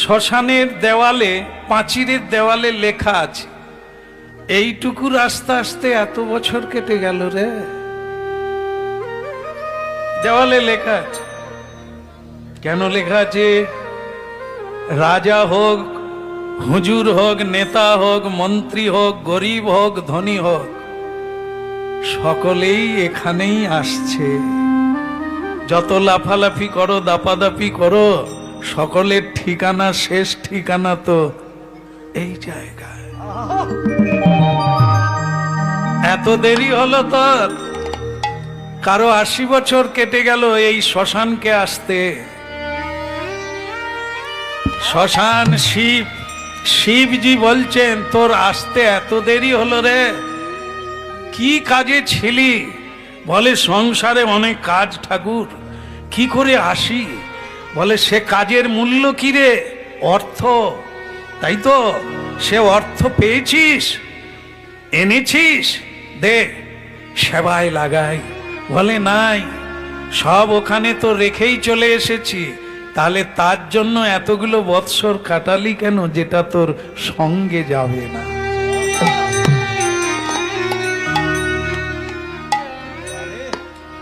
শ্মশানের দেওয়ালে, পাঁচিরের দেওয়ালে লেখা আছে, এইটুকু রাস্তা আসতে এত বছর কেটে গেল রে। দেওয়ালে লেখা আছে। কেন লেখা আছে? রাজা হোক, হুজুর হোক, নেতা হোক, মন্ত্রী হোক, গরিব হোক, ধনী হোক, সকলেই এখানেই আসছে। যত লাফালাফি করো, দাপাদাপি করো, সকলের ঠিকানা, শেষ ঠিকানা তো এই জায়গায়। এত দেরি হলো তোর? কারো 80 বছর কেটে গেল এই শ্মশানকে আসতে। শ্মশান শিব, শিবজি বলছেন তোর আসতে এত দেরি হলো রে, কি কাজে ছিলি? বলে সংসারে অনেক কাজ ঠাকুর, কি করে আসি? বলে সে কাজের মূল্য কি রে? অর্থ, তাই তো? সে অর্থ পেয়েছিস, এনেছিস, দে সেবায় লাগাই। বলে নাই, সব ওখানে তো রেখেই চলে এসেছি। তাহলে তার জন্য এতগুলো বৎসর কাটালি কেন, যেটা তোর সঙ্গে যাবে না?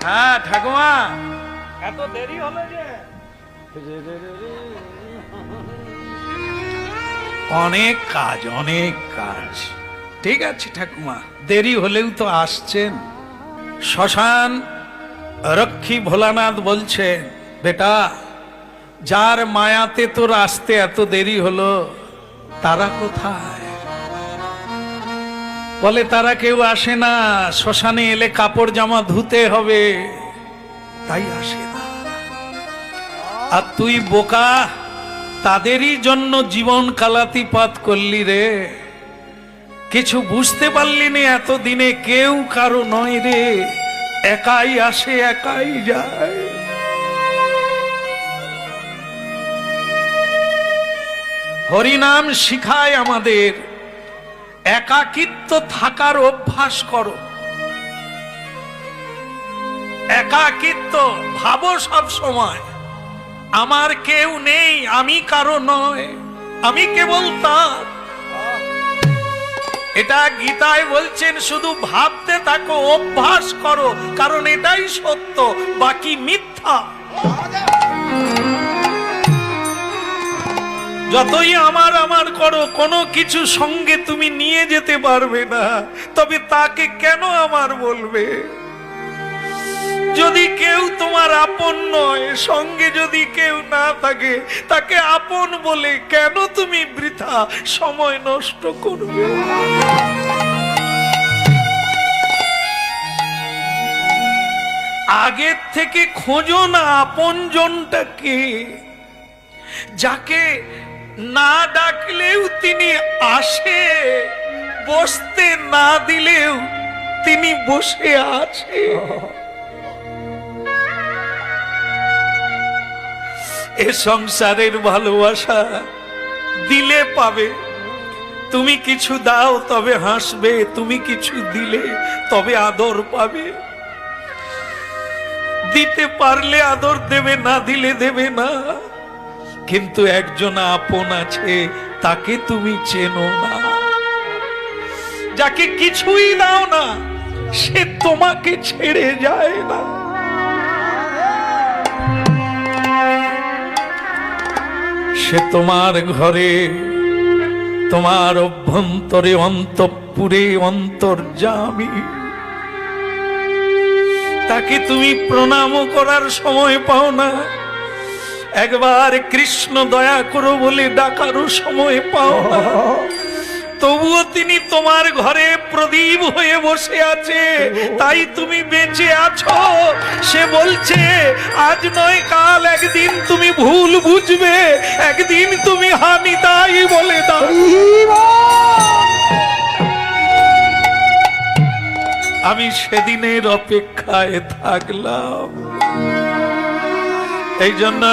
হ্যাঁ ঠাকুমা, এত দেরি হলো যে? অনেক কাজ, অনেক কাজ। ঠিক আছে ঠাকুমা, দেরি হলেও তো আসছেন। শ্মশান রক্ষী ভোলানাথ বলছে, বেটা, যার মায়াতে তোর আসতে এত দেরি হলো, তারা কোথায়? বলে তারা কেউ আসে না, শ্মশানে এলে কাপড় জামা ধুতে হবে, তাই আসে না। আর তুই বোকা, তাদেরই জন্য জীবন কালাতিপাত করলি রে। কিছু বুঝতে পারলি না এতদিনে, কেউ কারো নয় রে, একাই আসে একাই যায়। হরিনাম শিখায় আমাদের একাকিত্ব থাকার অভ্যাস করো। একাকিত্ব ভাবো সব সময়, আমার কেউ নেই, আমি কারো নয়, আমি কেবল তার। এটা গীতায় বলছেন, শুধু ভাবতে থাকো, অভ্যাস করো, কারণ এটাই সত্য, বাকি মিথ্যা। যতই আমার আমার করো, কোনো কিছু সঙ্গে তুমি নিয়ে যেতে পারবে না। তবে তাকে কেন আমার বলবে? যদি কেউ তোমার আপন নয়, সঙ্গে যদি কেউ না থাকে, তাকে আপন বলে কেন তুমি বৃথা সময় নষ্ট করবে? আগের থেকে খোঁজো না আপনজনটাকে, যাকে না ডাকলেও তিনি আসে, বসতে না দিলেও তিনি বসে আছে। এ সংসারের ভালোবাসা দিলে পাবে। তুমি কিছু দাও তবে হাসবে, তুমি কিছু দিলে তবে আদর পাবে। দিতে পারলে আদর দেবে, না দিলে দেবে না। কিন্তু একজন আপন আছে, তাকে তুমি চেনো না। যাকে কিছুই দাও না, সে তোমাকে ছেড়ে যায় না। সে তোমার ঘরে, তোমার অভ্যন্তরে, অন্তঃপুরে অন্তর্যামী। তাকে তুমি প্রণামও করার সময় পাও না, একবার কৃষ্ণ দয়া করো বলে ডাকারও সময় পাও না। তবুও তিনি তোমার ঘরে প্রদীপ হয়ে বসে আছে, তাই তুমি বেঁচে আছো। সে বলছে, আজ নয় কাল একদিন তুমি ভুল বুঝবে, একদিন তুমি হানি তাই বলে দাও। আমি সেদিনের অপেক্ষায় থাকলাম। এই জন্য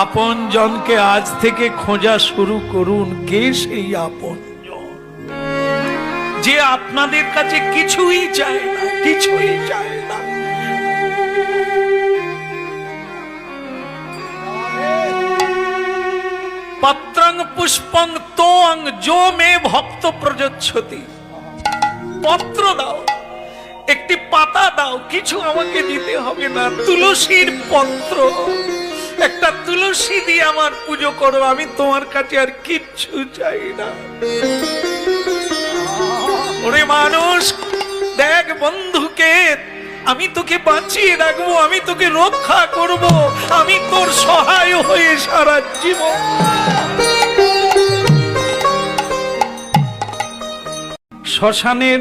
আপন জনকে আজ থেকে খোঁজা শুরু করুন। কে সেই আপন জন যে আপনাদের কাছে কিছুই চায় না, কিছুই চায় না? পত্রং পুষ্পং তোং যো মে ভক্ত প্রযচ্ছতি। পত্র দাও, একটি পাতা দাও, কিছু আমাকে দিতে হবে না, তুলসীর পত্র, একটা তুলসী দিয়ে আমার পুজো করো, আমি তোমার কাছে আর কিচ্ছু চাই না। ওরে মানুষ, দেখ বন্ধুকে, আমি তোকে বাঁচিয়ে রাখবো, আমি তোকে রক্ষা করব, আমি তোর সহায় হয়ে সারা জীবন। শ্মশানের